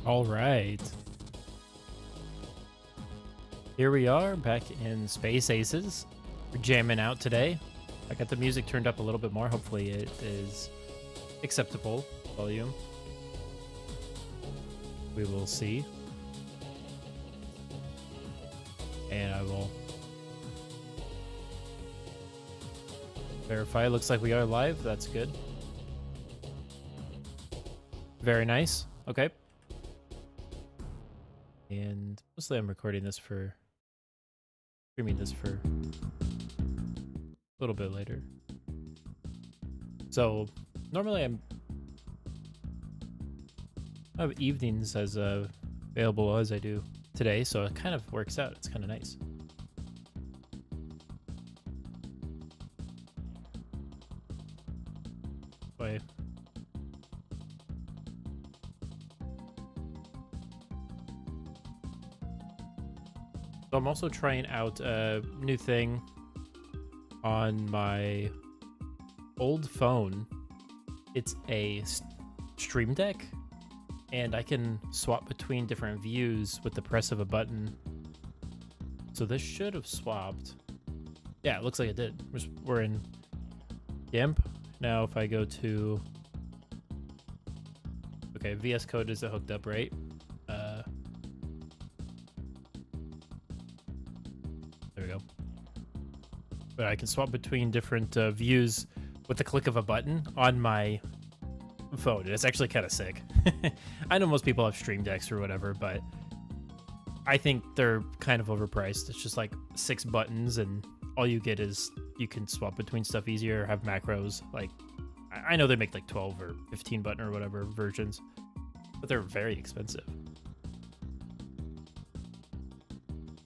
All right. Here we are back in Space Aces. We're jamming out today. I got the music turned up a little bit more. Hopefully it is acceptable volume. We will see. And I will verify. Looks like we are live. That's good. Very nice. Okay. And mostly I'm recording this for streaming this for a little bit later. So normally I have evenings as available as I do today, so it kind of works out. It's kind of nice. Wait. So I'm also trying out a new thing on my old phone. It's a Stream Deck, and I can swap between different views with the press of a button. So this should have swapped. Yeah, it looks like it did. We're in GIMP. Now if I go to... Okay, VS Code isn't hooked up, right? There we go. But I can swap between different views with the click of a button on my phone. It's actually kind of sick. I know most people have Stream Decks or whatever, but I think they're kind of overpriced. It's just like 6 buttons, and all you get is you can swap between stuff easier, have macros. Like, I know they make like 12 or 15 button or whatever versions, but they're very expensive.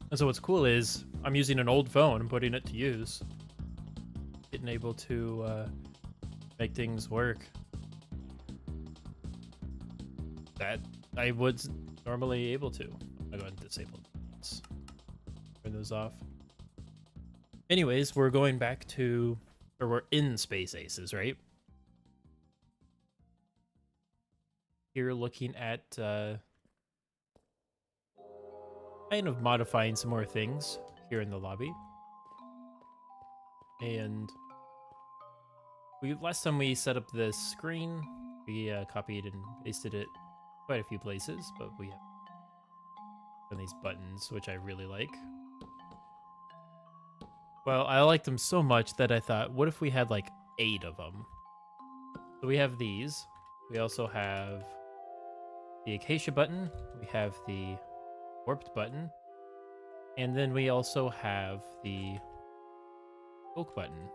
And so what's cool is I'm using an old phone and putting it to use. Getting able to make things work that I would normally able to. I'll go ahead and disable this. Turn those off. Anyways, we're going back to, or we're in Space Aces, right? Here looking at kind of modifying some more things here in the lobby. And last time we set up this screen, we copied and pasted it quite a few places, but we have these buttons, which I really like. Well, I like them so much that I thought, what if we had like 8 of them? So we have these. We also have the Acacia button. We have the Warped button. And then we also have the Oak button.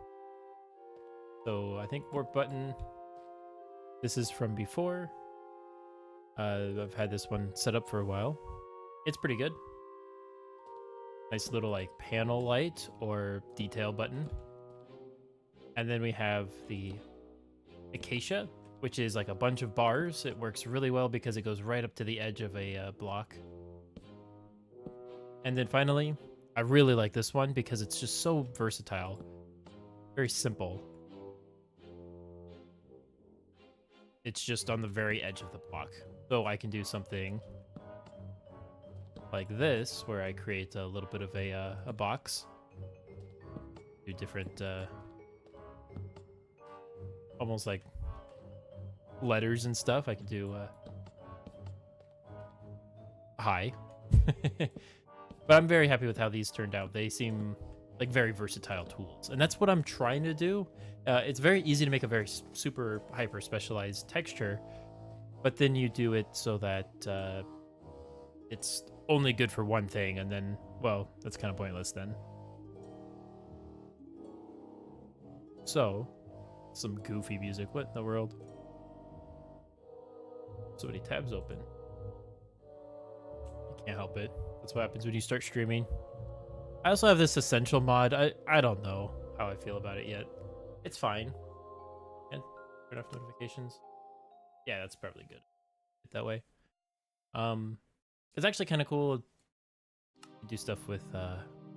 So I think Warp button, this is from before. I've had this one set up for a while. It's pretty good. Nice little like panel light or detail button. And then we have the Acacia, which is like a bunch of bars. It works really well because it goes right up to the edge of a block. And then finally, I really like this one because it's just so versatile. Very simple. It's just on the very edge of the block. So I can do something like this, where I create a little bit of a box. Do different, almost like letters and stuff. I can do hi. But I'm very happy with how these turned out. They seem like very versatile tools. And that's what I'm trying to do. It's very easy to make a very super hyper specialized texture, but then you do it so that it's only good for one thing, and then, well, that's kind of pointless then. So, some goofy music. What in the world? So many tabs open. You can't help it. That's what happens when you start streaming. I also have this essential mod. I don't know how I feel about it yet. It's fine. And turn off notifications. Yeah, that's probably good. That way. It's actually kind of cool. You do stuff with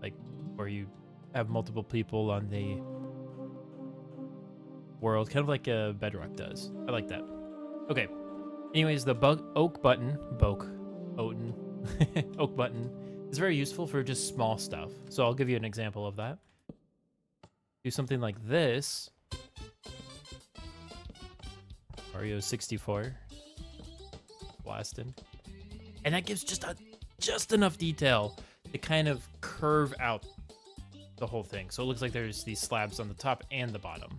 like where you have multiple people on the world, kind of like Bedrock does. I like that. Okay, Anyways, the oak button, oak button is very useful for just small stuff. So I'll give you an example of that. Do something like this. Mario 64. Blasting. And that gives just enough detail to kind of curve out the whole thing. So it looks like there's these slabs on the top and the bottom.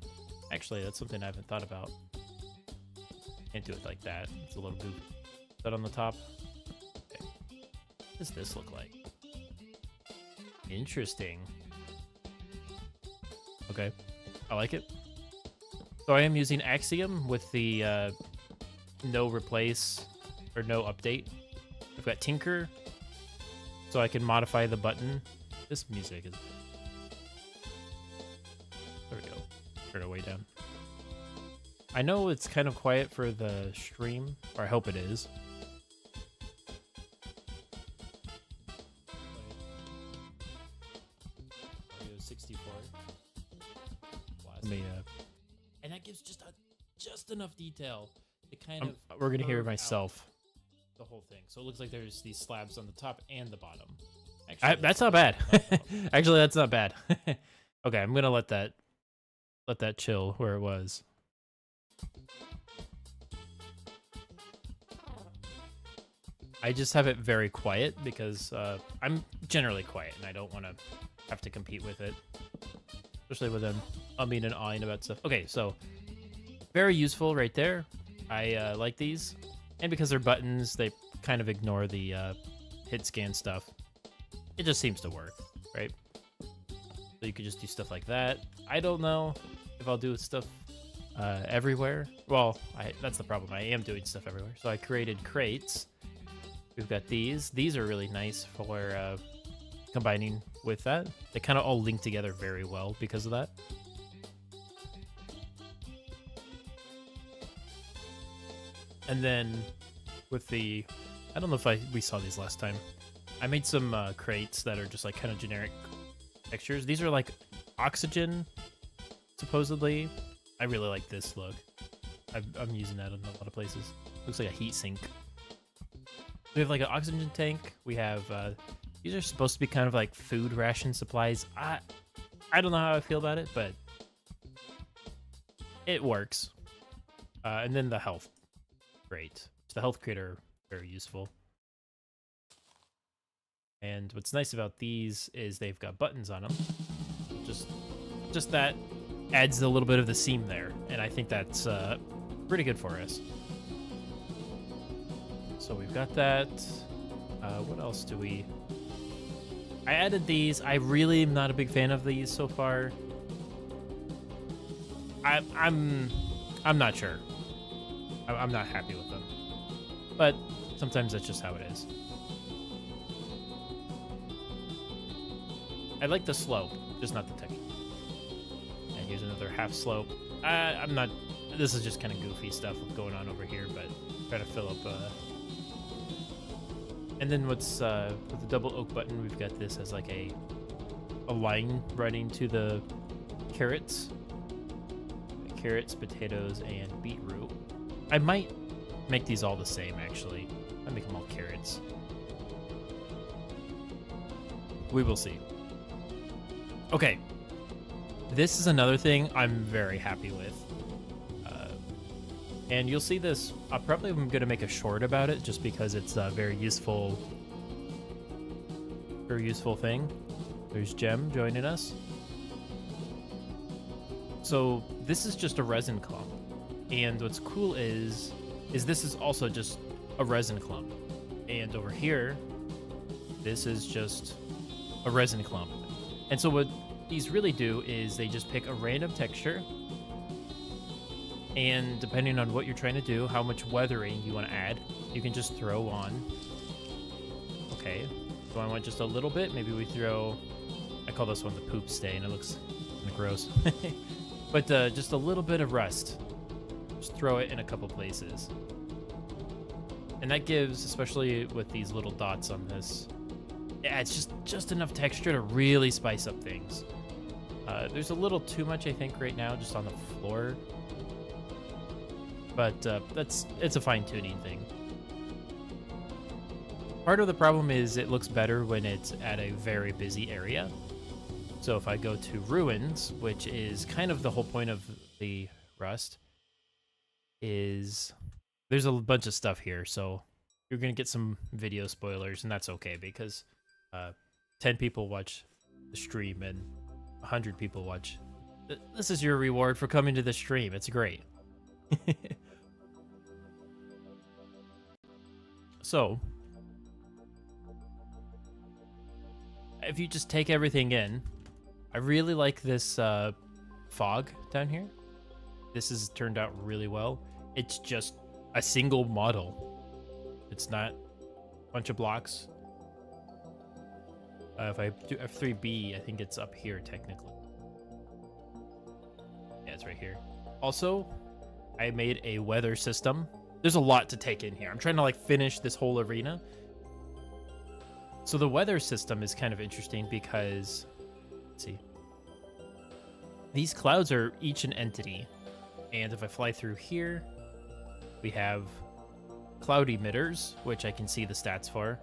Actually, that's something I haven't thought about. Can't do it like that. It's a little goofy. Is that on the top? Okay. What does this look like? Interesting. Okay. I like it. So I am using Axiom with the no replace or no update. I've got Tinker, so I can modify the button. This music is... There we go. Turn it way down. I know it's kind of quiet for the stream, or I hope it is. Mario 64. Let me, and that gives just enough detail to kind of... We're gonna hear myself. The whole thing. So it looks like there's these slabs on the top and the bottom. Actually, that's not bad. Actually, that's not bad. Okay, I'm gonna let that chill where it was. I just have it very quiet because I'm generally quiet and I don't want to have to compete with it, especially with them umming and ahhing about stuff. Okay, so very useful right there. I like these. And because they're buttons, they kind of ignore the hit scan stuff. It just seems to work, right? So you could just do stuff like that. I don't know if I'll do stuff everywhere. Well, that's the problem. I am doing stuff everywhere. So I created crates. We've got these. These are really nice for combining with that. They kind of all link together very well because of that. And then with the, I don't know if we saw these last time. I made some crates that are just like kind of generic textures. These are like oxygen, supposedly. I really like this look. I'm using that in a lot of places. Looks like a heat sink. We have like an oxygen tank. We have, these are supposed to be kind of like food ration supplies. I don't know how I feel about it, but it works. And then the health crate. The health crate are very useful. And what's nice about these is they've got buttons on them. Just that adds a little bit of the seam there. And I think that's pretty good for us. So we've got that. What else do we... I added these. I really am not a big fan of these so far. I'm not sure. I'm not happy with them. But sometimes that's just how it is. I like the slope, just not the texture. And here's another half slope. I'm not... This is just kind of goofy stuff going on over here, but trying to fill up... And then what's with the double oak button, we've got this as like a line running to the carrots. Carrots, potatoes, and beetroot. I might make these all the same, actually. I make them all carrots. We will see. Okay. This is another thing I'm very happy with. And you'll see this. I'm going to make a short about it just because it's a very useful thing. There's Gem joining us. So this is just a resin clump. And what's cool is this is also just a resin clump. And over here, this is just a resin clump. And so what these really do is they just pick a random texture. And depending on what you're trying to do, how much weathering you want to add, you can just throw on. Okay, so I want just a little bit. Maybe we throw, I call this one the poop stain. It looks kind of gross. But just a little bit of rust. Just throw it in a couple places. And that gives, especially with these little dots on this, yeah, it's just enough texture to really spice up things. There's a little too much, I think, right now, just on the floor. but it's a fine-tuning thing. Part of the problem is it looks better when it's at a very busy area. So if I go to ruins, which is kind of the whole point of the Rust, is there's a bunch of stuff here. So you're going to get some video spoilers, and that's okay because 10 people watch the stream and 100 people watch. This is your reward for coming to the stream. It's great. So if you just take everything in, I really like this fog down here. This has turned out really well. It's just a single model. It's not a bunch of blocks. If I do F3B, I think it's up here technically. Yeah, it's right here. Also, I made a weather system. There's a lot to take in here. I'm trying to like finish this whole arena. So the weather system is kind of interesting because, let's see, these clouds are each an entity. And if I fly through here, we have cloud emitters, which I can see the stats for.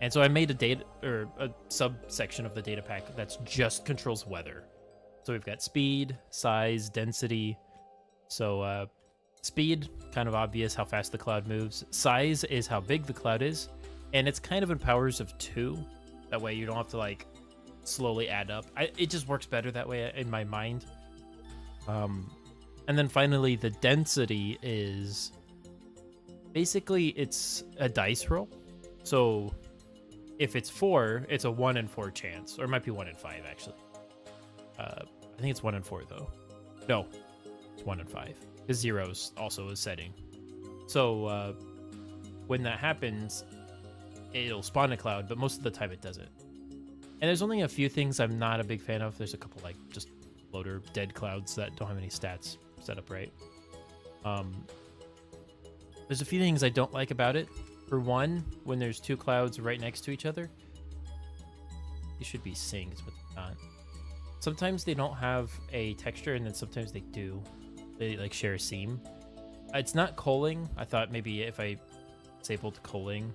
And so I made a subsection of the data pack that's just controls weather. So we've got speed, size, density. So speed, kind of obvious how fast the cloud moves. Size is how big the cloud is. And it's kind of in powers of 2. That way you don't have to like slowly add up. It just works better that way in my mind. And then finally, the density is basically it's a dice roll. So if it's 4, it's a 1 in 4 chance, or it might be 1 in 5 actually. I think it's 1 in 4 though. No, it's 1 in 5 because 0 is also a setting. So when that happens, it'll spawn a cloud, but most of the time it doesn't. And there's only a few things I'm not a big fan of. There's a couple like just floater dead clouds that don't have any stats set up right. There's a few things I don't like about it. For one, when there's 2 clouds right next to each other, they should be synced, but they're not. Sometimes they don't have a texture, and then sometimes they do. They like share a seam. It's not culling. I thought maybe if I disabled culling,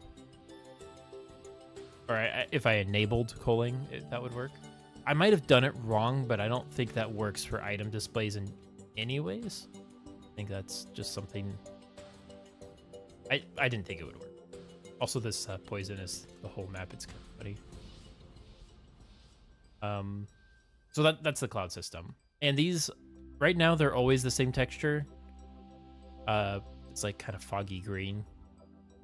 or if I enabled culling, that would work. I might have done it wrong, but I don't think that works for item displays in anyways. I think that's just something I didn't think it would work. Also, this poison is the whole map. It's kind of funny. So that's the cloud system. And these, right now, they're always the same texture. It's like kind of foggy green.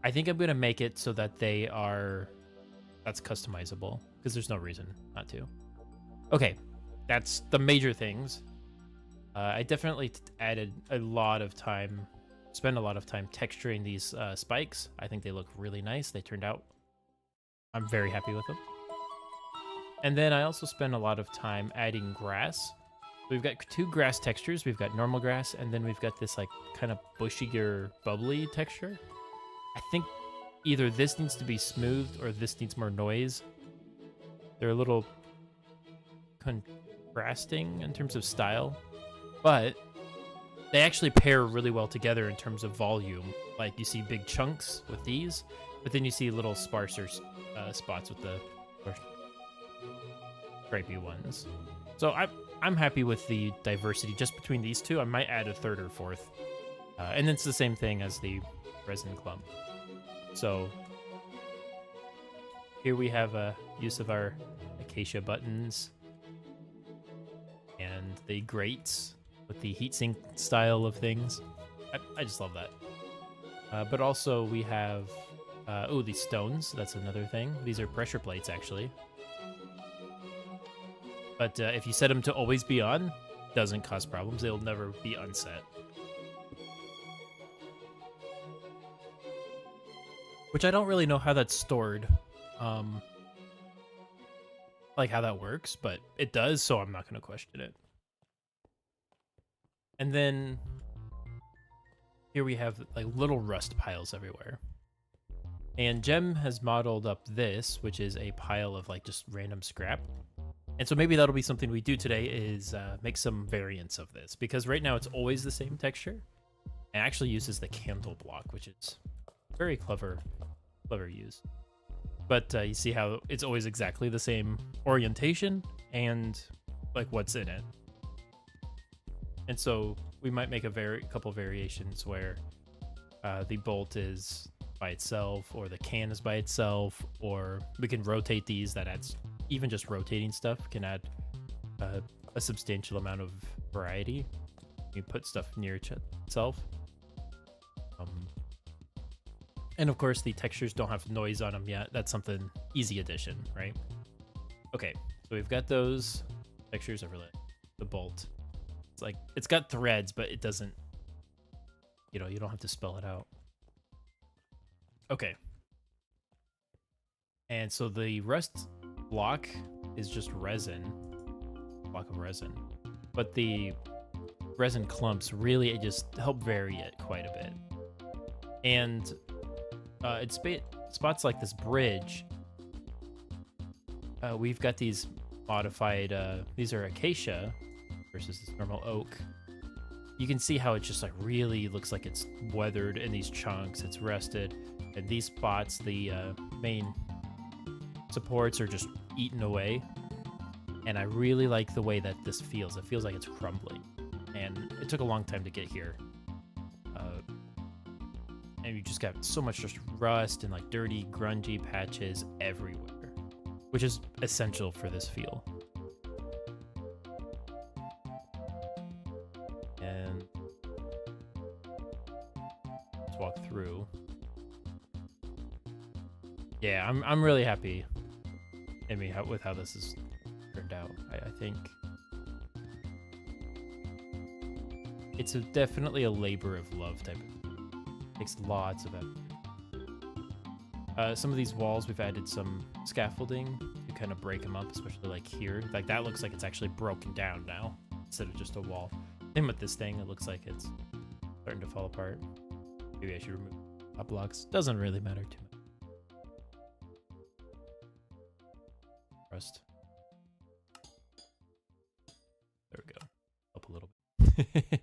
I think I'm going to make it so that that's customizable, because there's no reason not to. Okay, that's the major things. I definitely added a lot of time, spent a lot of time texturing these spikes. I think they look really nice. They turned out, I'm very happy with them. And then I also spent a lot of time adding grass. We've got 2 grass textures. We've got normal grass, and then we've got this like kind of bushier, bubbly texture. I think either this needs to be smoothed or this needs more noise. They're a little contrasting in terms of style, but they actually pair really well together in terms of volume. Like you see big chunks with these, but then you see little sparser spots with the stripy ones. So I'm happy with the diversity just between these two. I might add a 3rd or 4th. And it's the same thing as the resin clump. So here we have a use of our acacia buttons and the grates with the heatsink style of things. I just love that. But also we have, these stones. That's another thing. These are pressure plates, actually. But if you set them to always be on, doesn't cause problems. They'll never be unset. Which I don't really know how that's stored. Like how that works, but it does, so I'm not going to question it. And then here we have like little rust piles everywhere. And Gem has modeled up this, which is a pile of like just random scrap. And so maybe that'll be something we do today is make some variants of this, because right now it's always the same texture. and actually uses the candle block, which is very clever use. But you see how it's always exactly the same orientation and like what's in it. And so we might make a couple variations where the bolt is by itself, or the can is by itself, or we can rotate these. That adds, even just rotating stuff can add a substantial amount of variety. You put stuff near itself. And of course, the textures don't have noise on them yet. That's something easy addition, right? Okay, so we've got those textures over the bolt. It's like, it's got threads, but it doesn't, you know, you don't have to spell it out. Okay. And so the rust block is just resin, block of resin. But the resin clumps really just help vary it quite a bit. And it's spots like this bridge. We've got these modified, these are acacia versus this normal oak. You can see how it just like really looks like it's weathered in these chunks. It's rusted, and these spots, the main supports are just eaten away. And I really like the way that this feels. It feels like it's crumbling, and it took a long time to get here. And you just got so much just rust and like dirty, grungy patches everywhere, which is essential for this feel. And let's walk through. Yeah, I'm really happy. I mean, with how this is turned out. I think it's definitely a labor of love type of thing. Takes lots of effort. Some of these walls, we've added some scaffolding to kind of break them up, especially like here. Like that looks like it's actually broken down now instead of just a wall. Same with this thing. It looks like it's starting to fall apart. Maybe I should remove top blocks. Doesn't really matter too much. Rust. There we go. Up a little bit.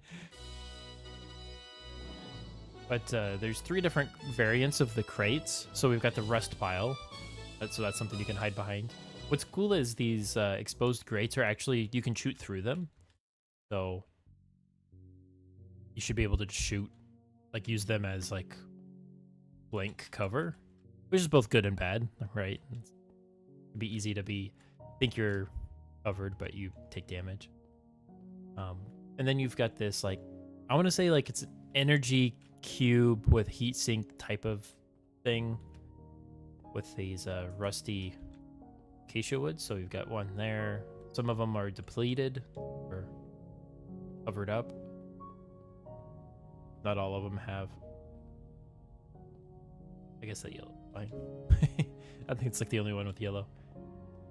But there's 3 different variants of the crates. So we've got the rust pile. So that's something you can hide behind. What's cool is these exposed grates are actually, you can shoot through them. So you should be able to just shoot, like use them as like blank cover, which is both good and bad, right? It'd be easy to think you're covered, but you take damage. And then you've got this, like, I want to say like it's an energy cube with heatsink type of thing with these rusty acacia wood. So we've got one there. Some of them are depleted or covered up. Not all of them have. I guess that yellow. Fine. I think it's like the only one with yellow.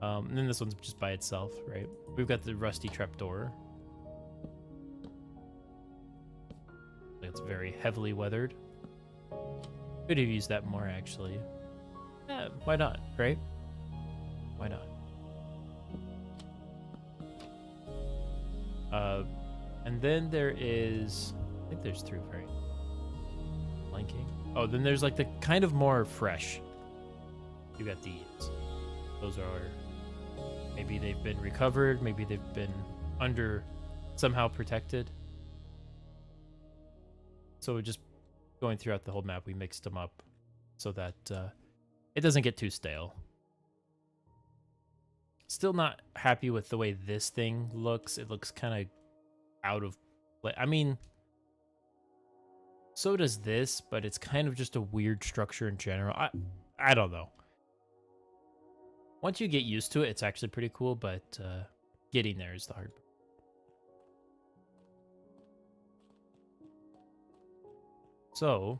And then this one's just by itself, right? We've got the rusty trapdoor. It's very heavily weathered. Could have used that more, actually. Yeah, why not, right? Why not? And then there is, I think there's 3 very blanking. Oh, then there's like the kind of more fresh. You got these. Those are, maybe they've been recovered, maybe they've been somehow protected. So we're just going throughout the whole map, we mixed them up so that it doesn't get too stale. Still not happy with the way this thing looks. It looks kind of out of place. I mean, so does this, but it's kind of just a weird structure in general. I don't know. Once you get used to it, it's actually pretty cool, but getting there is the hard part. So,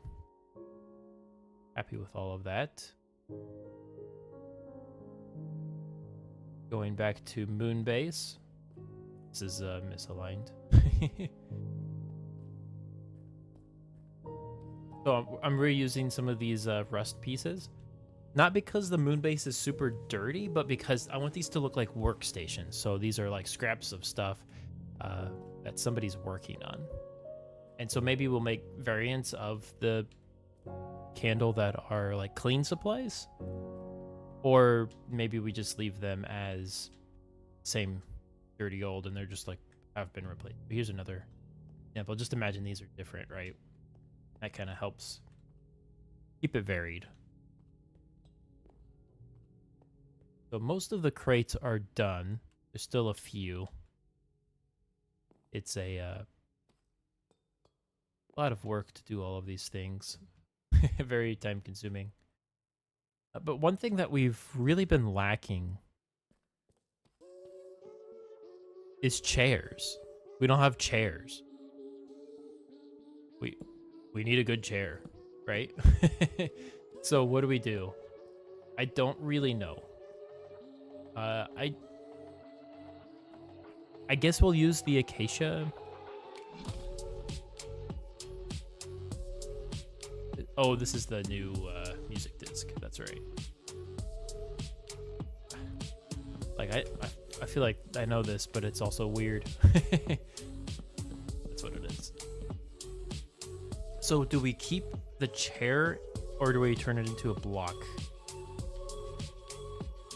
happy with all of that. Going back to Moonbase. This is misaligned. So I'm reusing some of these rust pieces. Not because the Moonbase is super dirty, but because I want these to look like workstations. So these are like scraps of stuff that somebody's working on. And so maybe we'll make variants of the candle that are like clean supplies, or maybe we just leave them as same dirty old and they're just like have been replaced. Here's another example. Just imagine these are different, right? That kind of helps keep it varied. So most of the crates are done. There's still a few. It's a lot of work to do all of these things. Very time consuming. But one thing that we've really been lacking is chairs. We don't have chairs. We need a good chair, right? So what do? I don't really know. I guess we'll use the acacia. Oh, this is the new music disc. That's right. Like I feel like I know this, but it's also weird. That's what it is. So do we keep the chair or do we turn it into a block?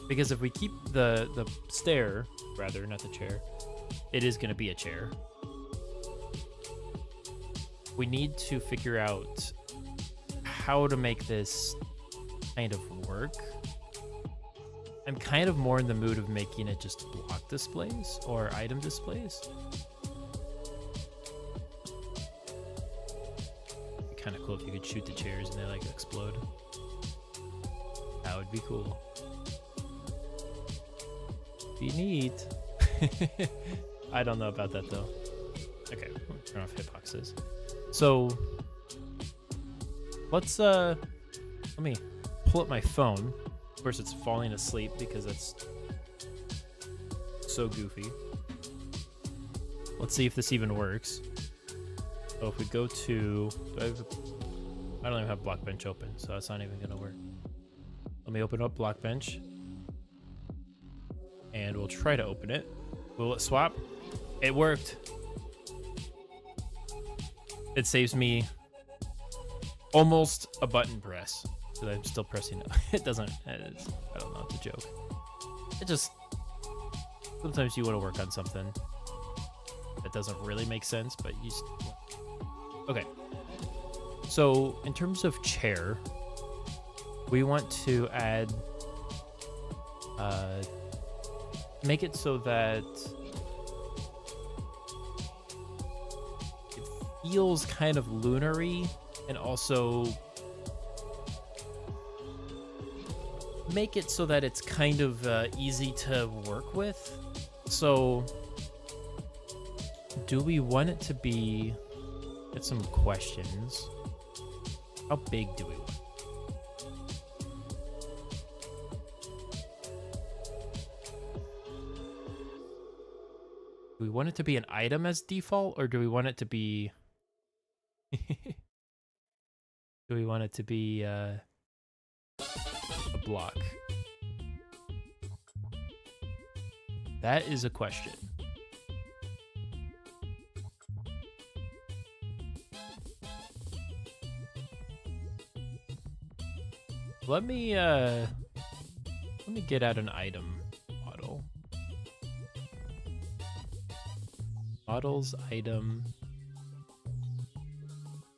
Because if we keep the stair, rather, not the chair, it is going to be a chair. We need to figure out how to make this kind of work. I'm kind of more in the mood of making it just block displays or item displays. It'd be kind of cool if you could shoot the chairs and they like explode. That would be cool. Be neat. I don't know about that though. Okay, turn off hitboxes. So let's let me pull up my phone. Of course it's falling asleep because it's so goofy. Let's see if this even works. So if we go to, I don't even have Blockbench open, so that's not even gonna work. Let me open up Blockbench. And we'll try to open it. Will it swap? It worked. It saves me almost a button press. But I'm still pressing it. It doesn't. I don't know. It's a joke. It just. Sometimes you want to work on something that doesn't really make sense, but you. Okay. So in terms of chair, we want to add. Make it so that it feels kind of lunary, and also make it so that it's kind of easy to work with. So do we want it to be, get some questions, how big do we want? Do we want it to be an item as default, or do we want it to be... do we want it to be a block? That is a question. Let me get out an item model. Models, item.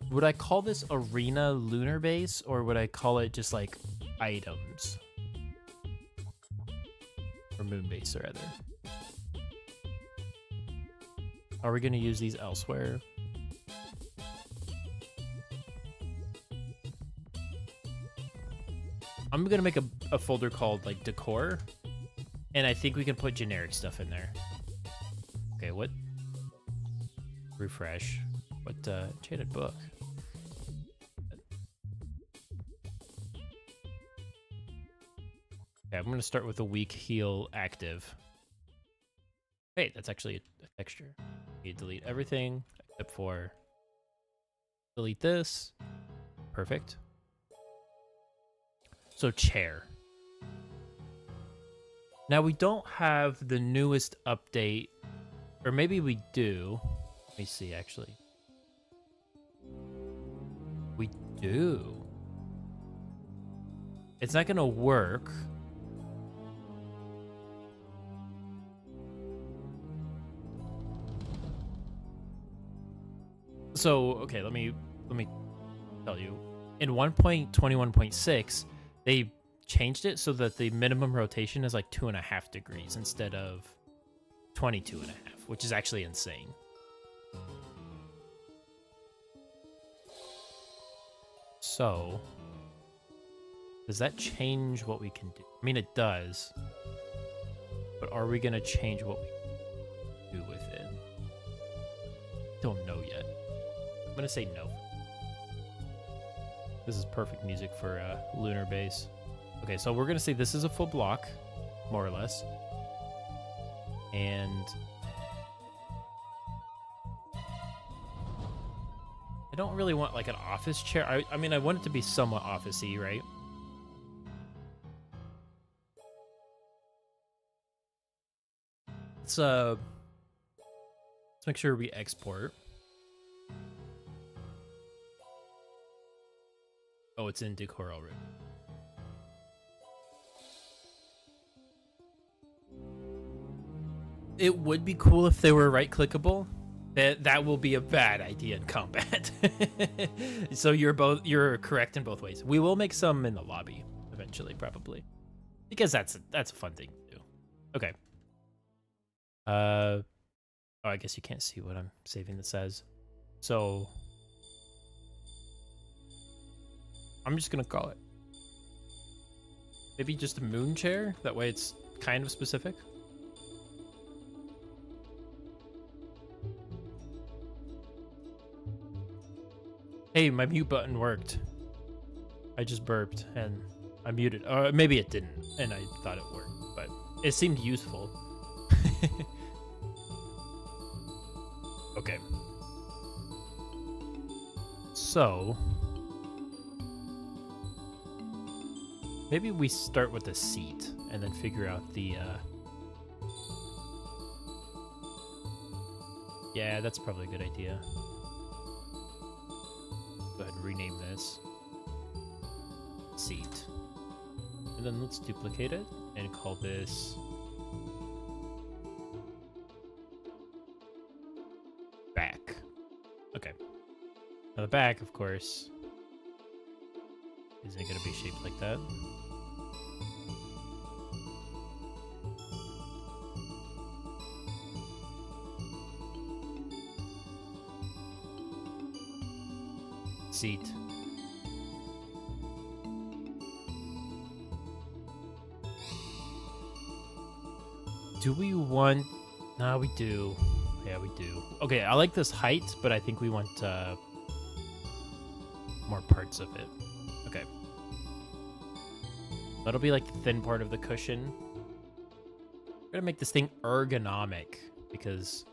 Would I call this arena lunar base, or would I call it just like items? Or moon base, rather. Are we going to use these elsewhere? I'm going to make a folder called like decor, and I think we can put generic stuff in there. Okay, what? Refresh. What enchanted book? Okay, I'm going to start with a weak heal active. Hey, that's actually a texture. You delete everything except for delete this. Perfect. So chair. Now we don't have the newest update, or maybe we do. Let me see, actually. We do. It's not gonna work. So, okay, let me tell you. In 1.21.6, they changed it so that the minimum rotation is like 2.5 degrees instead of 22.5, which is actually insane. So, does that change what we can do? I mean, it does. But are we going to change what we can do with it? Don't know yet. I'm going to say no. This is perfect music for lunar base. Okay, so we're going to say this is a full block, more or less. And I don't really want like an office chair. I mean, I want it to be somewhat office-y, right? Let's make sure we export. Oh, it's in decor already. It would be cool if they were right-clickable. That will be a bad idea in combat. So you're correct in both ways. We will make some in the lobby eventually, probably, because that's a fun thing to do. Okay. Oh, I guess you can't see what I'm saving this as. So I'm just gonna call it maybe just a moon chair. That way it's kind of specific. Hey, my mute button worked. I just burped and I muted. Maybe it didn't, and I thought it worked, but it seemed useful. Okay. So maybe we start with the seat and then figure out the yeah, that's probably a good idea. Go ahead and rename this seat. And then let's duplicate it and call this back. Okay. Now the back, of course, isn't going to be shaped like that. Seat. Do we want... No, we do. Yeah, we do. Okay, I like this height, but I think we want more parts of it. Okay. That'll be like the thin part of the cushion. We're gonna make this thing ergonomic because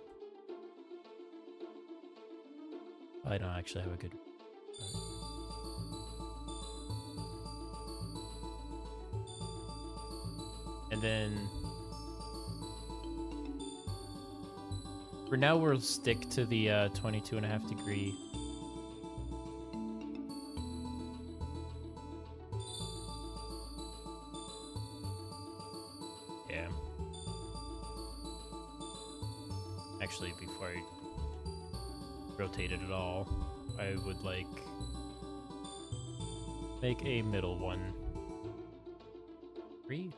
I don't actually have a good... And then for now, we'll stick to the 22.5 degree. Yeah. Actually, before I rotate it at all, I would like make a middle one. 3.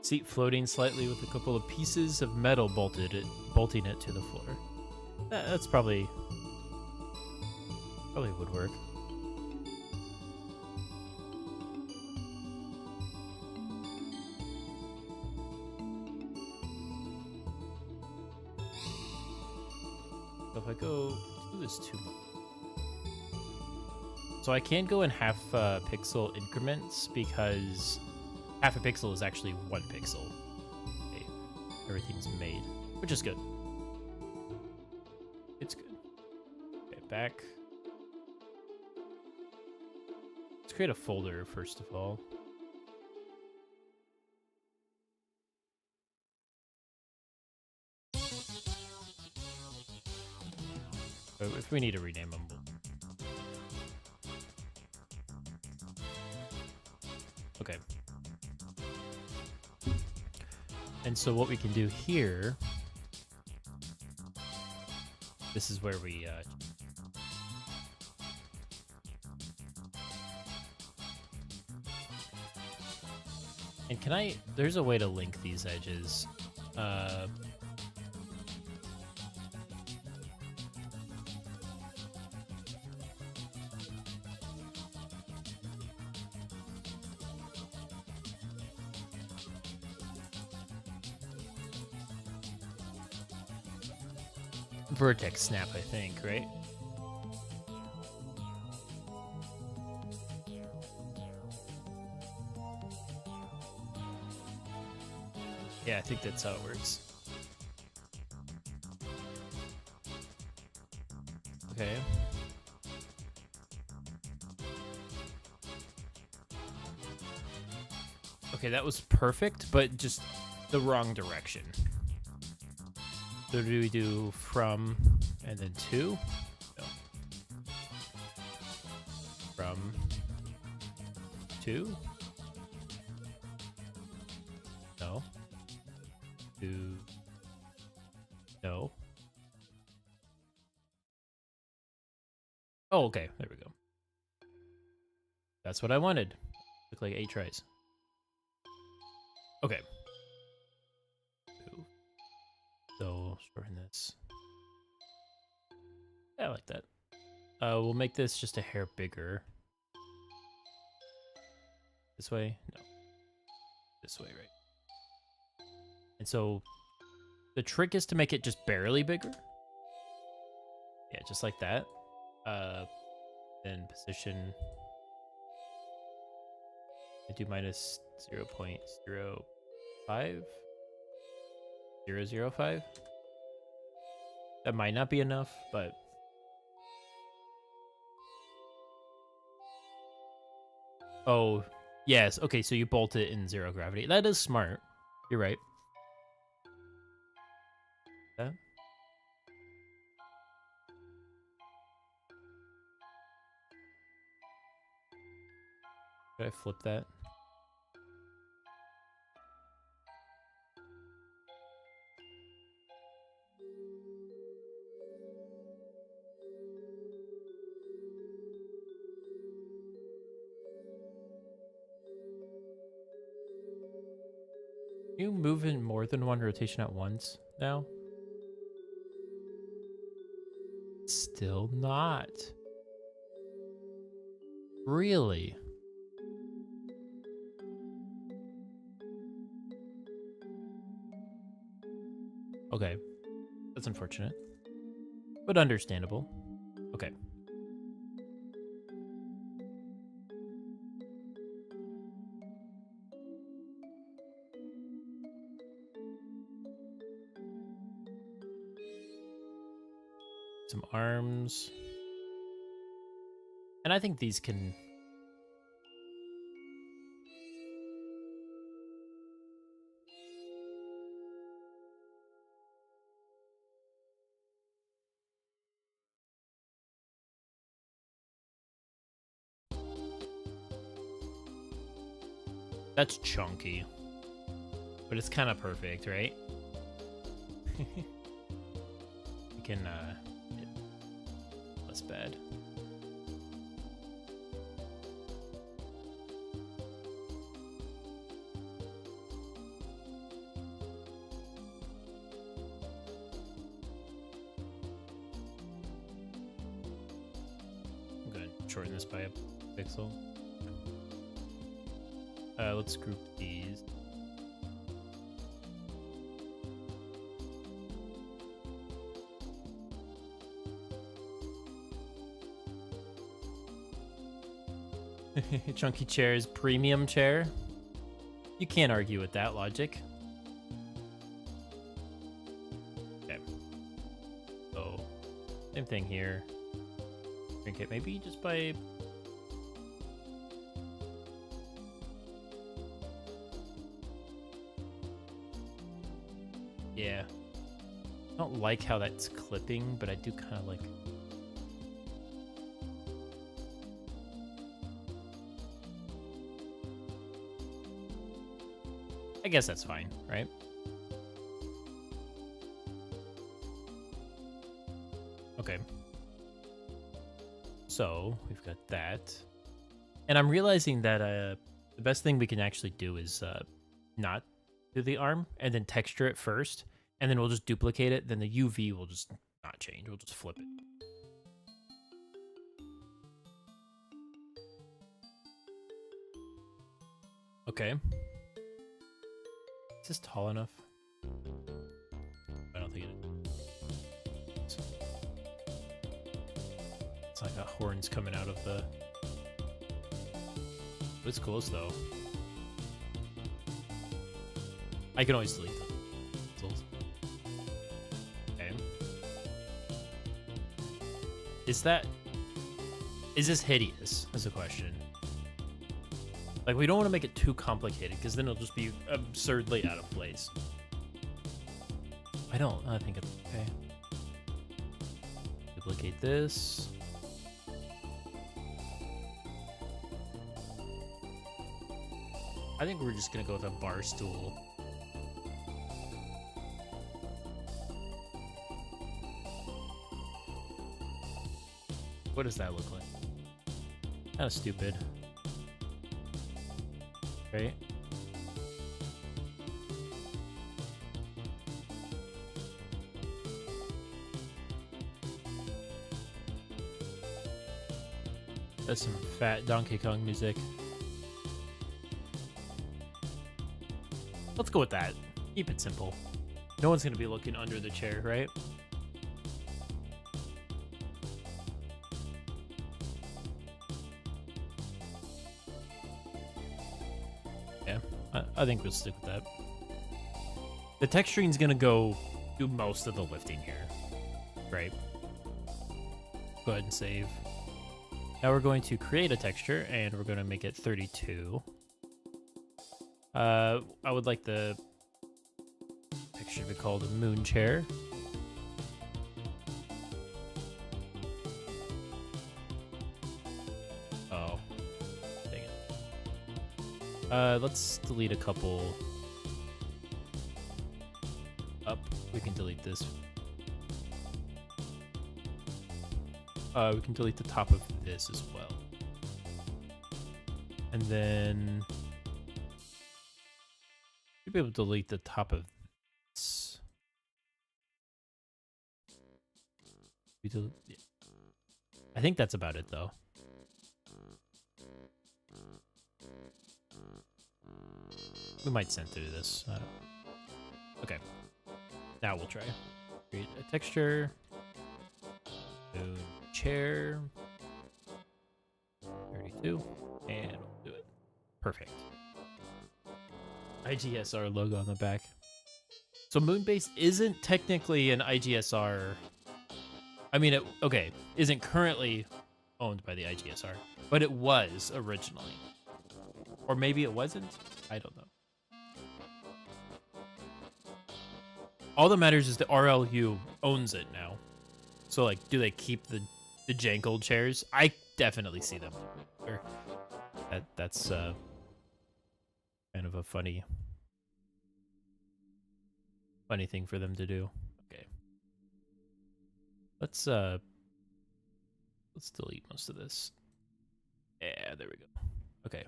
Seat floating slightly with a couple of pieces of metal bolting it to the floor. That's probably would work. So if I go 2 is too much. So I can't go in half pixel increments because half a pixel is actually 1 pixel. Okay. Everything's made, which is good. It's good. Okay, back. Let's create a folder first of all. If we need to rename them, okay. And so what we can do here, this is where we and can I, there's a way to link these edges. Vertex snap, I think, right? Yeah, I think that's how it works. Okay. Okay, that was perfect, but just the wrong direction. So do we do from and then to? No. From to? No. To? No. Oh, okay. There we go. That's what I wanted. Took like 8 tries. Okay. So shorten this. Yeah, I like that. We'll make this just a hair bigger. This way? No. This way, right? And so the trick is to make it just barely bigger. Yeah, just like that. Then position. I do minus 0.05. 0.005. That might not be enough, but oh, yes. Okay, so you bolt it in 0 gravity. That is smart. You're right. That. Should I flip that? Can you move in more than one rotation at once now? Still not. Really? Okay. That's unfortunate. But understandable. Okay. Some arms. And I think these can... That's chunky. But it's kind of perfect, right? We can, less bad. I'm going to shorten this by a pixel. Let's group these. Chunky chairs, premium chair. You can't argue with that logic. Okay. So, same thing here. Shrink it maybe just by... Yeah. I don't like how that's clipping, but I do kind of like I guess that's fine, right? Okay. So we've got that. And I'm realizing that the best thing we can actually do is not do the arm and then texture it first, and then we'll just duplicate it. Then the UV will just not change. We'll just flip it. Okay. Is this tall enough? I don't think it is. It's like got horns coming out of the... It's close though. I can always delete them. Okay. Is this hideous? Is the question. Like, we don't want to make it too complicated because then it'll just be absurdly out of place. I think it's okay. Duplicate this. I think we're just gonna go with a bar stool. What does that look like? Kind of stupid. Right? That's some fat Donkey Kong music. Let's go with that. Keep it simple. No one's gonna be looking under the chair, right? Yeah, I think we'll stick with that. The texturing's gonna do most of the lifting here, right? Go ahead and save. Now we're going to create a texture, and we're going to make it 32. I would like the texture to be called a moon chair. Oh, dang it. Let's delete a couple. Up, we can delete this. We can delete the top of this as well. And then you'll be able to delete the top of this. Yeah. I think that's about it, though. We might send through this. Okay. Now we'll try. Create a texture. Moon chair. 32. And we'll do it. Perfect. IGSR logo on the back. So Moonbase isn't technically an IGSR. I mean, okay, isn't currently owned by the IGSR, but it was originally. Or maybe it wasn't. I don't know. All that matters is the RLU owns it now. So, like, do they keep the jank old chairs? I definitely see them. That's kind of a funny thing for them to do. Okay. Let's delete most of this. Yeah, there we go. Okay.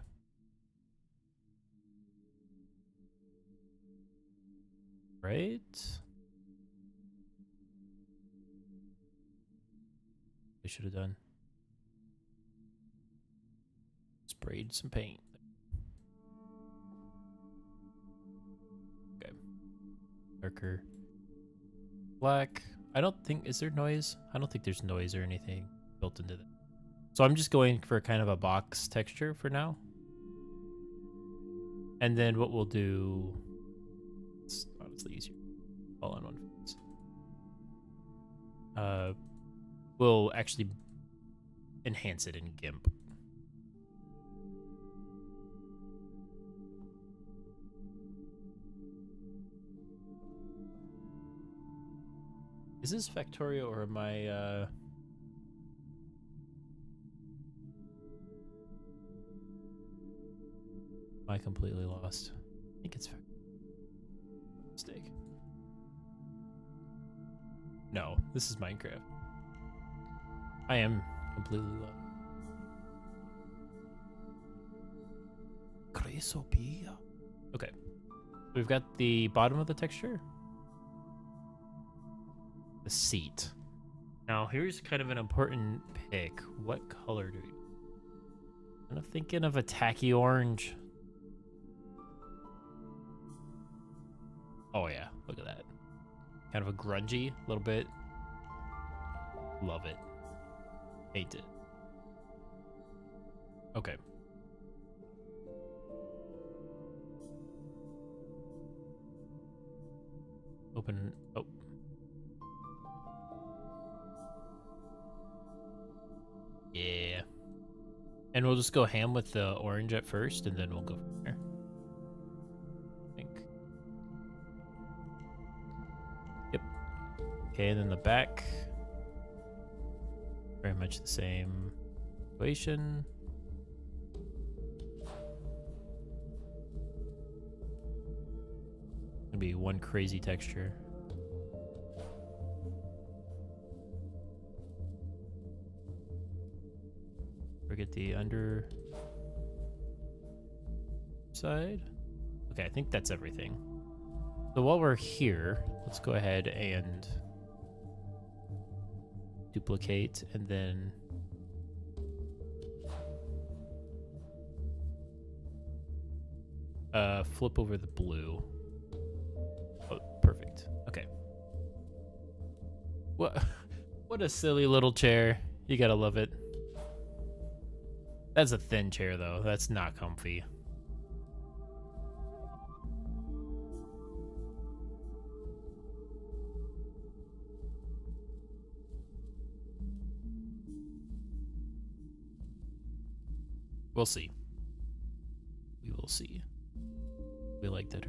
Right. We should have done. Sprayed some paint. Okay. Darker. Black. I don't think, is there noise? I don't think there's noise or anything built into that. So I'm just going for kind of a box texture for now. And then what we'll do, it's honestly easier. All on one face. We'll actually enhance it in GIMP. Is this Factorio or am I completely lost? I think it's Factorio. mistake. No, this is Minecraft. I am completely lost. Cresopia. Okay. We've got the bottom of the texture. The seat. Now, here's kind of an important pick. What color do we... I'm kind of thinking of a tacky orange. Oh, yeah. Look at that. Kind of a grungy, a little bit. Love it. Hate it. Okay. Open. Oh. Yeah. And we'll just go ham with the orange at first, and then we'll go from there. I think. Yep. Okay, and then the back. Very much the same situation. Gonna be one crazy texture. Forget the under side. Okay, I think that's everything. So while we're here, let's go ahead and duplicate and then flip over the blue. Oh, perfect. Okay. What a silly little chair. You gotta love it. That's a thin chair though. That's not comfy. We'll see. We will see. We like that.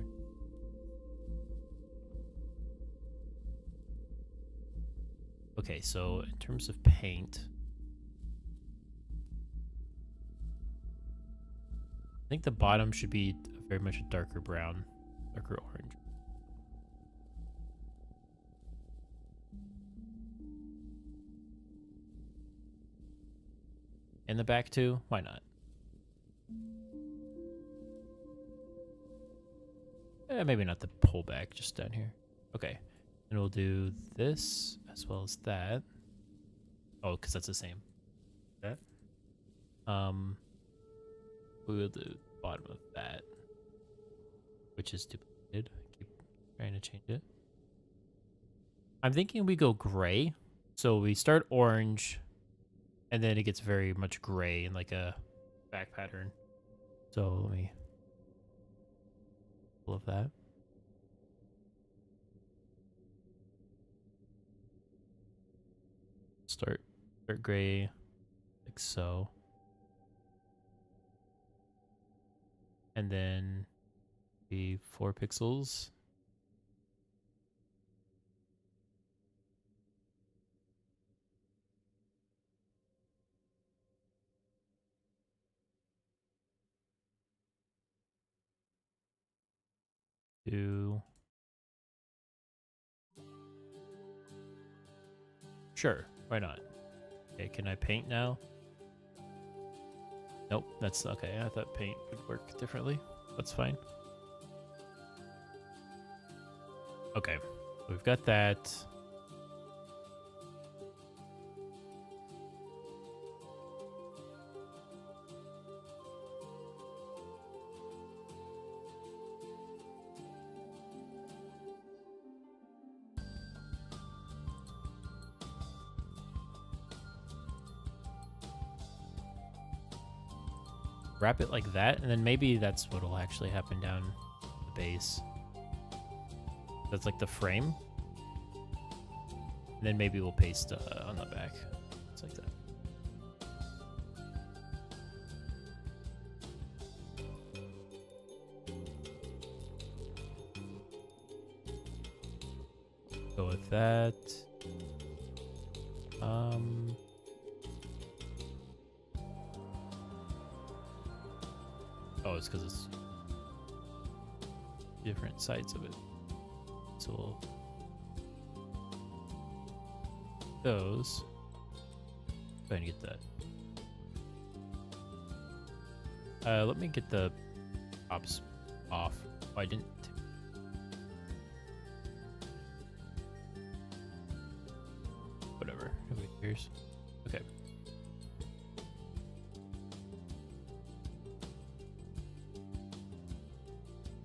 Okay, so in terms of paint, I think the bottom should be very much a darker brown, darker orange. In the back too? Why not? Maybe not the pullback, just down here. Okay, and we'll do this as well as that. Oh, because that's the same. That. We will do the bottom of that, which is duplicated. I keep trying to change it. I'm thinking we go gray. So we start orange, and then it gets very much gray in like a back pattern. So let me pull of that. Start gray like so. And then the 4 pixels. Sure, why not? Okay, can I paint now? Nope, that's okay. I thought paint would work differently. That's fine. Okay, we've got that. Wrap it like that, and then maybe that's what will actually happen down the base. That's like the frame. And then maybe we'll paste on the back. It's like that. Go with that. Oh, it's because it's different sides of it. So we'll those. Go ahead and get that. Let me get the tops off. Oh, I didn't. Whatever. Nobody cares. Okay.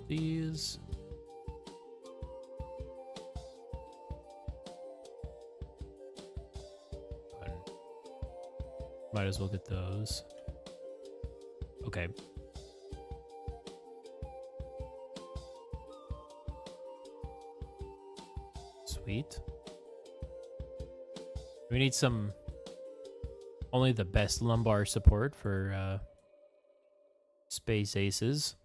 These. Might as well get those. Okay. Sweet. We need some only the best lumbar support for Space Aces.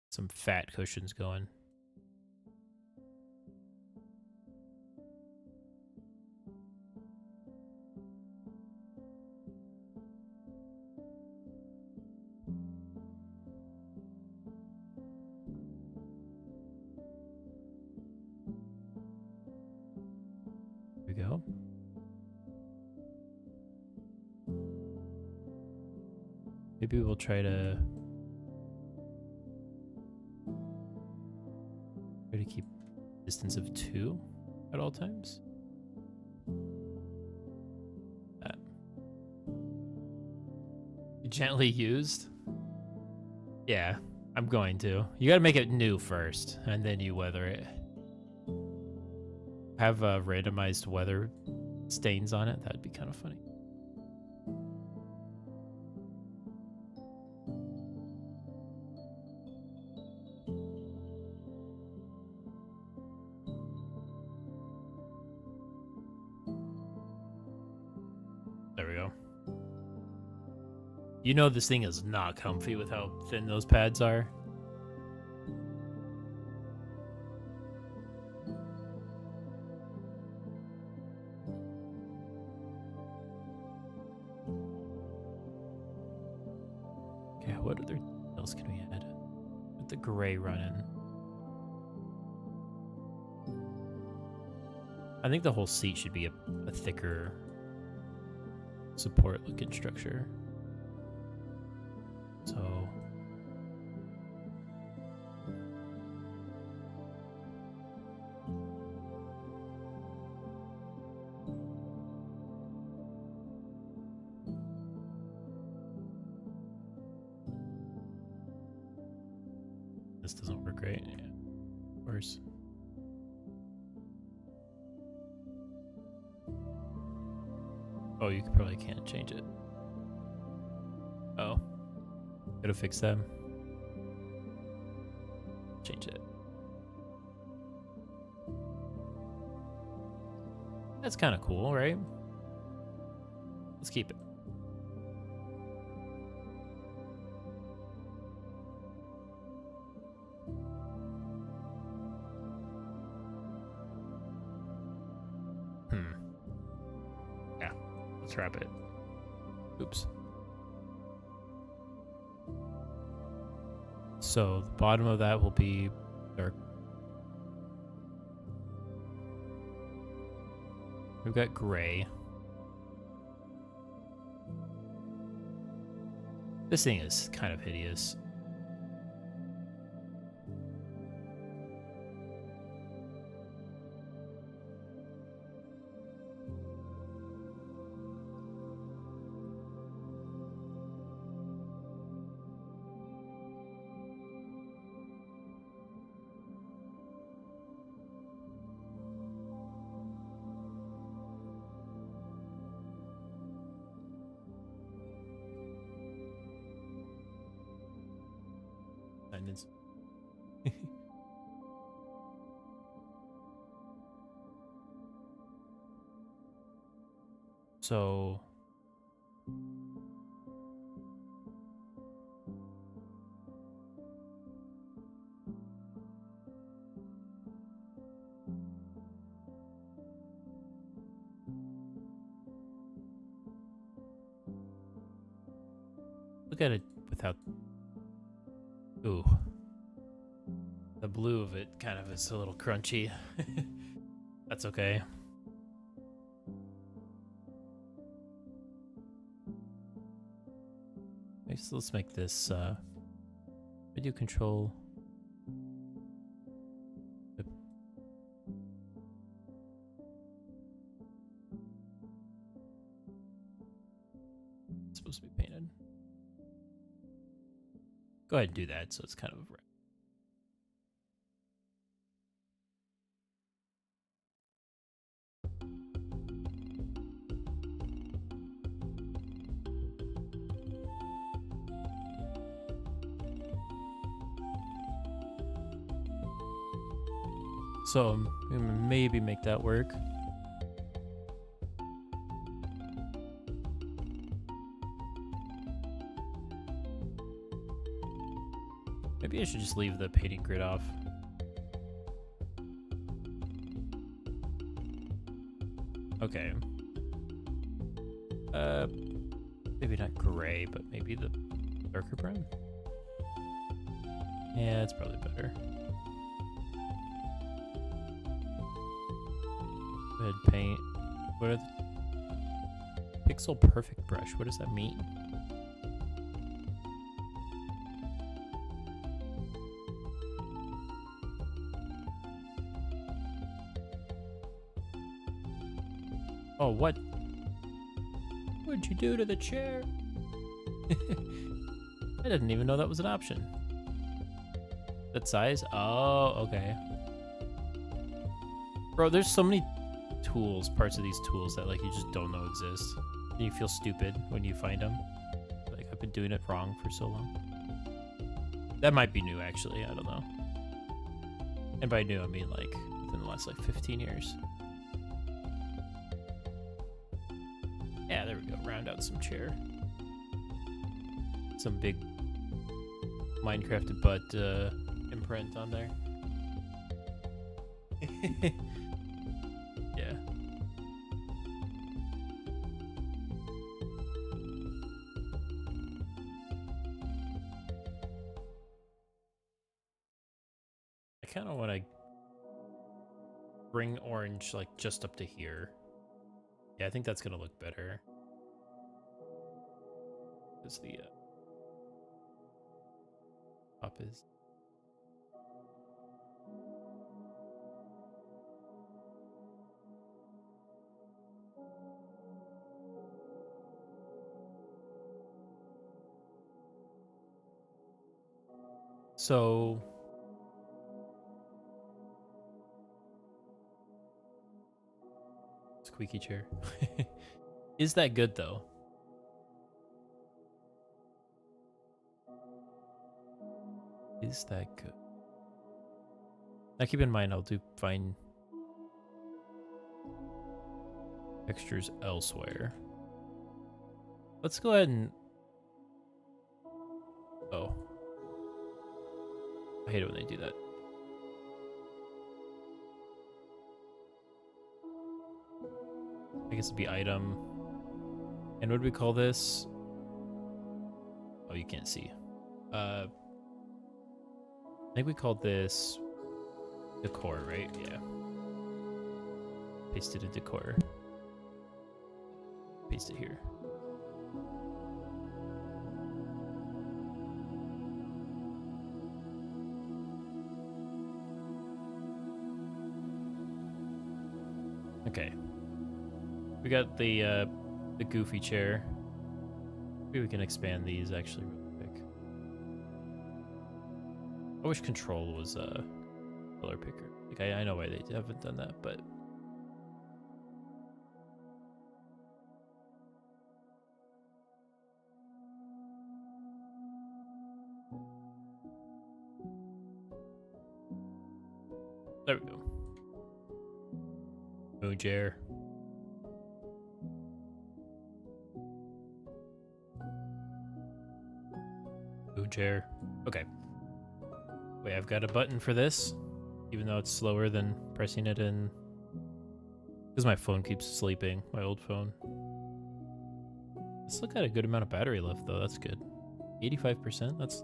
Some fat cushions going. There we go. Maybe we'll try to keep distance of 2 at all times. Gently used? Yeah, I'm going to. You gotta make it new first, and then you weather it. Have randomized weather stains on it. That'd be kind of funny. There we go. You know this thing is not comfy with how thin those pads are. Okay, what else can we add? With the gray running. I think the whole seat should be a thicker support looking structure. So this doesn't work great. Yeah. Worse. Oh, you probably can't change it. Oh. Gotta fix them. Change it. That's kind of cool, right? Let's keep it. Yeah, let's wrap it. Oops. So the bottom of that will be dark. We've got gray. This thing is kind of hideous. So look at it without. Ooh. blue of it kind of is a little crunchy. That's okay. Okay, so let's make this video control. It's supposed to be painted. Go ahead and do that so it's kind of red. So I'm gonna maybe make that work. Maybe I should just leave the painting grid off. Okay. Maybe not gray, but maybe the darker brown. Yeah, that's probably better. Go ahead, paint. What are the pixel perfect brush? What does that mean? Oh, what? What'd you do to the chair? I didn't even know that was an option. That size? Oh, okay. Bro, there's so many tools, parts of these tools that like you just don't know exist. And you feel stupid when you find them. Like, I've been doing it wrong for so long. That might be new, actually. I don't know. And by new, I mean like within the last like 15 years. Yeah, there we go. Round out some chair. Some big Minecrafted butt imprint on there. Yeah. I kind of want to bring orange like just up to here. Yeah, I think that's gonna look better. Because the top is. So squeaky chair. Is that good though? Is that good? Now keep in mind I'll do fine textures elsewhere. Let's go ahead and oh. I hate it when they do that. I guess it'd be item. And what do we call this? Oh, you can't see. I think we called this decor, right? Yeah. Paste it in decor. Paste it here. Okay. We got the goofy chair. Maybe we can expand these actually real quick. I wish control was a color picker. Like I know why they haven't done that, but there we go. Moon chair. Moon chair. Okay. Wait, I've got a button for this, even though it's slower than pressing it in. Because my phone keeps sleeping, my old phone. Let's look at a good amount of battery left, though. That's good. 85%? That's...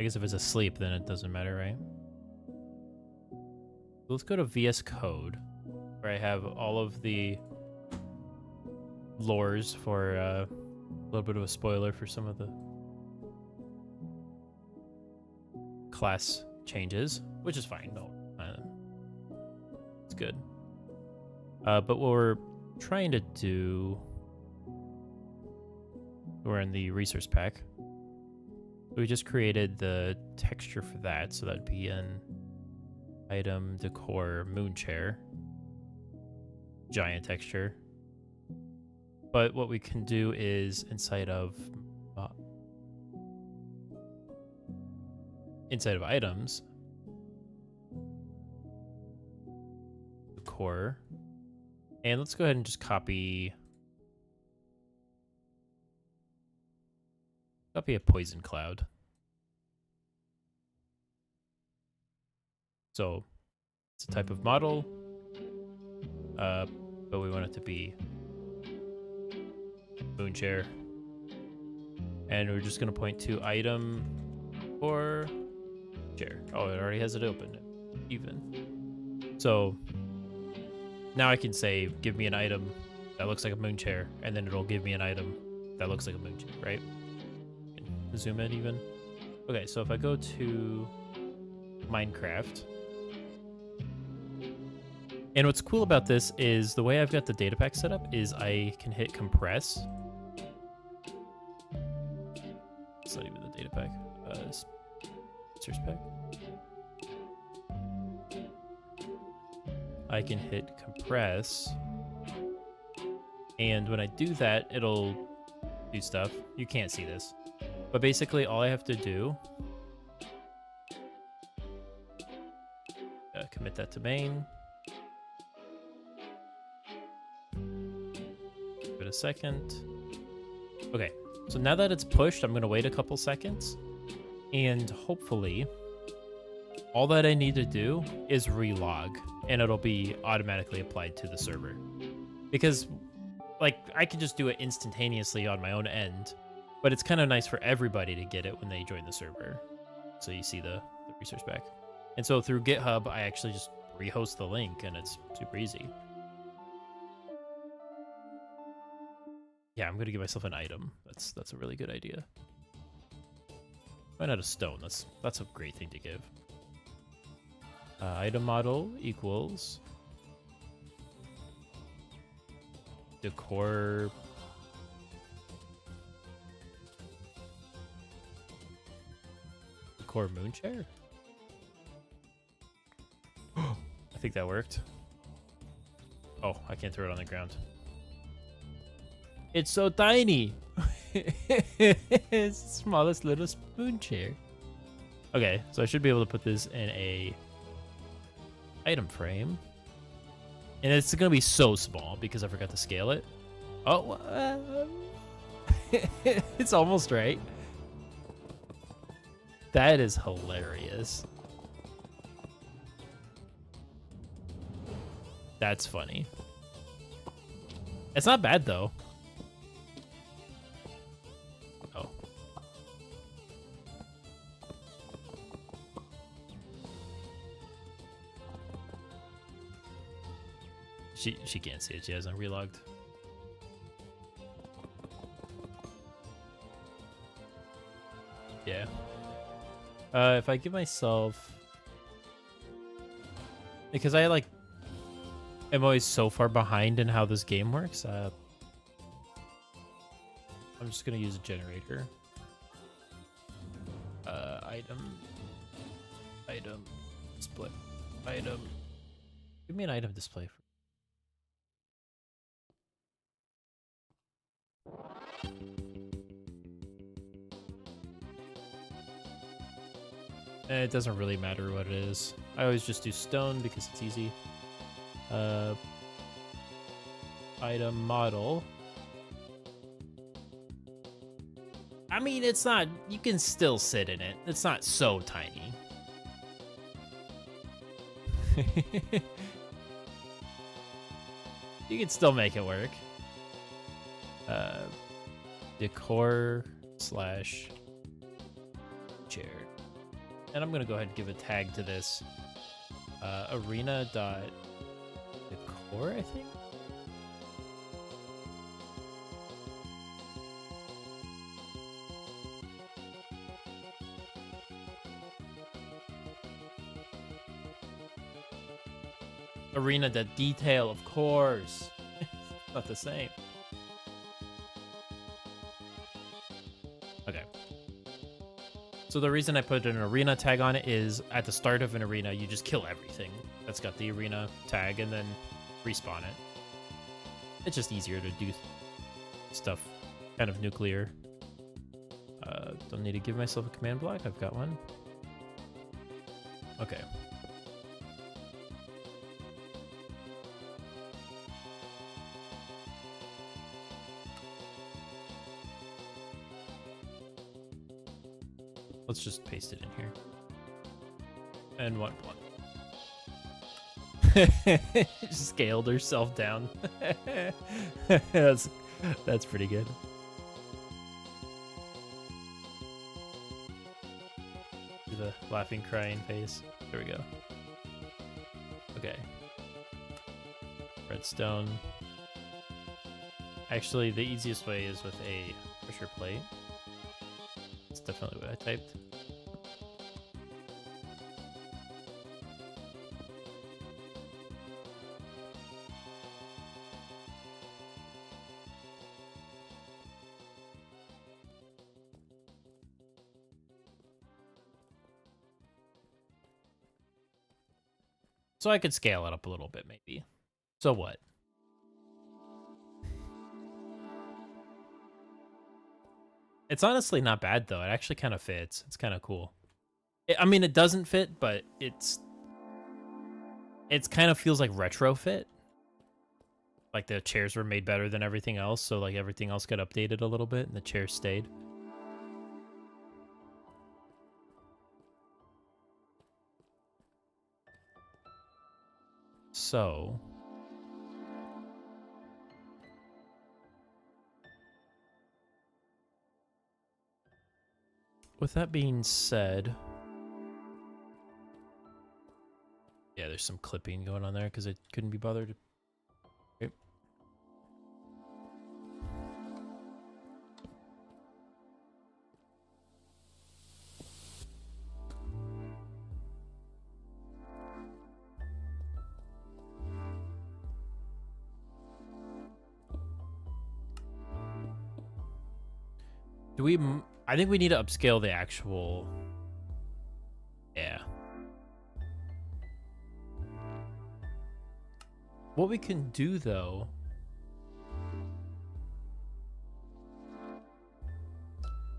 I guess if it's asleep, then it doesn't matter, right? Let's go to VS Code, where I have all of the lores for a little bit of a spoiler for some of the class changes, which is fine. No, it's good. But what we're trying to do, we're in the resource pack. We just created the texture for that, so that'd be an item decor moon chair giant texture. But what we can do is inside of items, decor, and let's go ahead and just copy a poison cloud. So it's a type of model, but we want it to be moon chair. And we're just going to point to item or chair. Oh, it already has it open. Even. So now I can say, give me an item that looks like a moon chair, and then it'll give me an item that looks like a moon chair, right? Zoom in even. Okay, so if I go to Minecraft, and what's cool about this is the way I've got the data pack set up is I can hit compress. It's not even the data pack. Source pack. I can hit compress, and when I do that, it'll do stuff. You can't see this. But basically, all I have to do, commit that to main. Give it a second. Okay, so now that it's pushed, I'm going to wait a couple seconds. And hopefully, all that I need to do is relog, and it'll be automatically applied to the server. Because, like, I can just do it instantaneously on my own end. But it's kind of nice for everybody to get it when they join the server. So you see the resource pack. And so through GitHub, I actually just rehost the link, and it's super easy. Yeah, I'm going to give myself an item. That's a really good idea. Why not a stone? That's a great thing to give. Item model equals decor. Core moon chair? I think that worked. Oh, I can't throw it on the ground. It's so tiny. It's the smallest little spoon chair. Okay, so I should be able to put this in a item frame. And it's gonna be so small because I forgot to scale it. Oh, it's almost right. That is hilarious. That's funny. It's not bad, though. Oh. She can't see it. She hasn't relogged. Yeah. If I give myself, because I like am always so far behind in how this game works, I'm just gonna use a generator. Item, display, item. Give me an item display. It doesn't really matter what it is. I always just do stone because it's easy. Item model. I mean, it's not, you can still sit in it. It's not so tiny. You can still make it work. Decor / chair. And I'm gonna go ahead and give a tag to this. Arena.decor, I think? Arena.detail, of course. Not the same. Okay. So the reason I put an arena tag on it is at the start of an arena, you just kill everything that's got the arena tag and then respawn it. It's just easier to do stuff kind of nuclear. Don't need to give myself a command block. I've got one. Okay. Let's just paste it in here. And one. Scaled herself down. That's pretty good. Do the laughing, crying face. There we go. Okay. Redstone. Actually, the easiest way is with a pressure plate. That's definitely what I typed. So I could scale it up a little bit, maybe. So what? It's honestly not bad, though. It actually kind of fits. It's kind of cool. I mean, it doesn't fit, but it's kind of feels like retrofit. Like the chairs were made better than everything else, so like everything else got updated a little bit, and the chairs stayed. So, with that being said, yeah, there's some clipping going on there because I couldn't be bothered. Okay. I think we need to upscale the actual... Yeah. What we can do, though...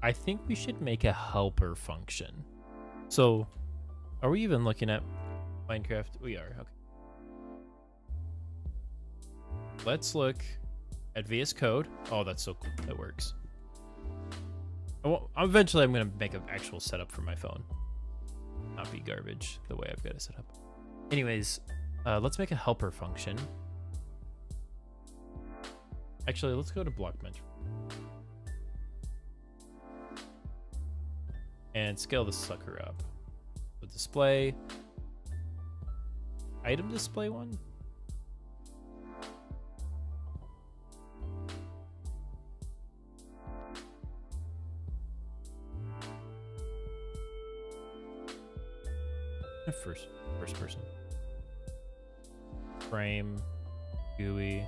I think we should make a helper function. So, are we even looking at Minecraft? We are, okay. Let's look at VS Code. Oh, that's so cool. That works. Eventually, I'm going to make an actual setup for my phone. Not be garbage the way I've got it set up. Anyways, let's make a helper function. Actually, let's go to Blockbench. And scale the sucker up. The display. Item display one? First person. Frame, GUI.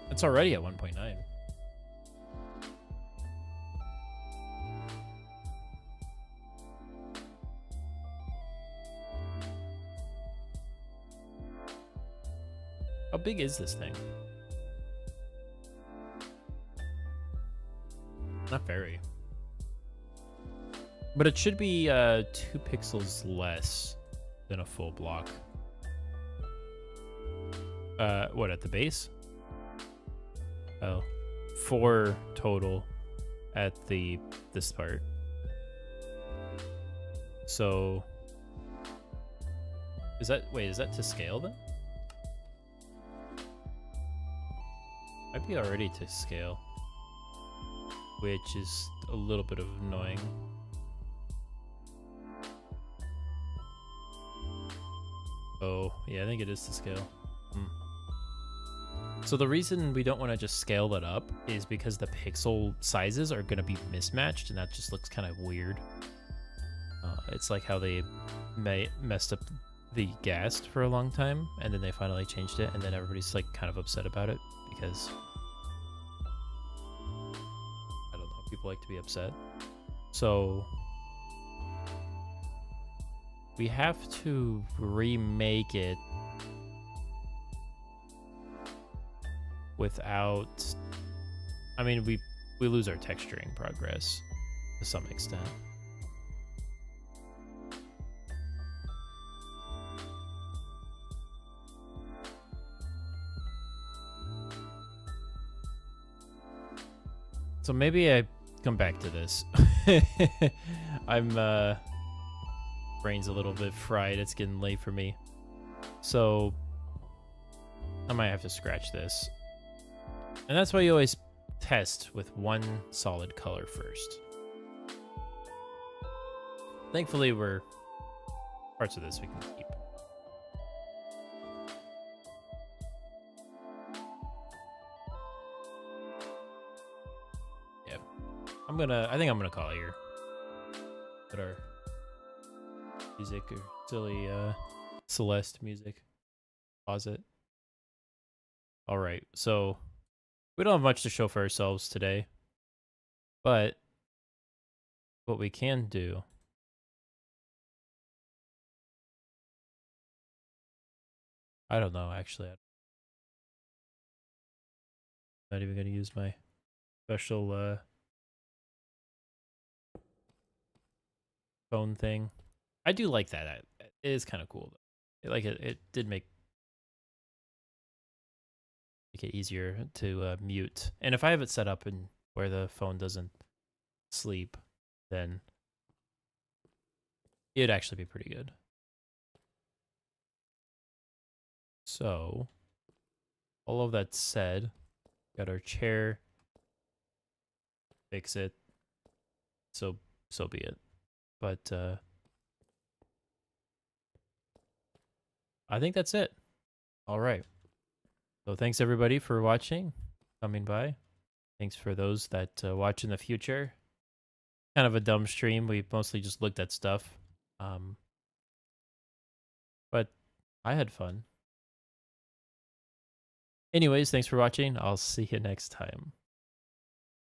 It's already at 1.9. How big is this thing? Not very. But it should be 2 pixels less than a full block. What, at the base? Oh, 4 total at this part. So Is that, wait, is that to scale then? Might be already to scale, which is a little bit of annoying. Oh, yeah, I think it is to scale. So the reason we don't want to just scale that up is because the pixel sizes are going to be mismatched, and that just looks kind of weird. It's like how they messed up the ghast for a long time, and then they finally changed it, and then everybody's like kind of upset about it because I don't know, people like to be upset. So we have to remake it without, I mean, we lose our texturing progress to some extent. So maybe I come back to this. I'm brain's a little bit fried. It's getting late for me. So I might have to scratch this. And that's why you always test with one solid color first. Thankfully, parts of this we can keep. Yeah. I think I'm gonna call it here. Put our music or silly Celeste music. Pause it. Alright, so we don't have much to show for ourselves today, but what we can do I don't know, actually. I'm not even going to use my special phone thing. I do like that. It is kind of cool, though. It did make it easier to mute. And if I have it set up in where the phone doesn't sleep, then it'd actually be pretty good. So, all of that said, got our chair. Fix it. So be it. But I think that's it. All right. So thanks everybody for watching, coming by. Thanks for those that watch in the future. Kind of a dumb stream. We mostly just looked at stuff. But I had fun. Anyways, thanks for watching. I'll see you next time.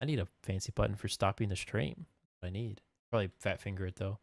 I need a fancy button for stopping the stream. I need. Probably fat finger it though.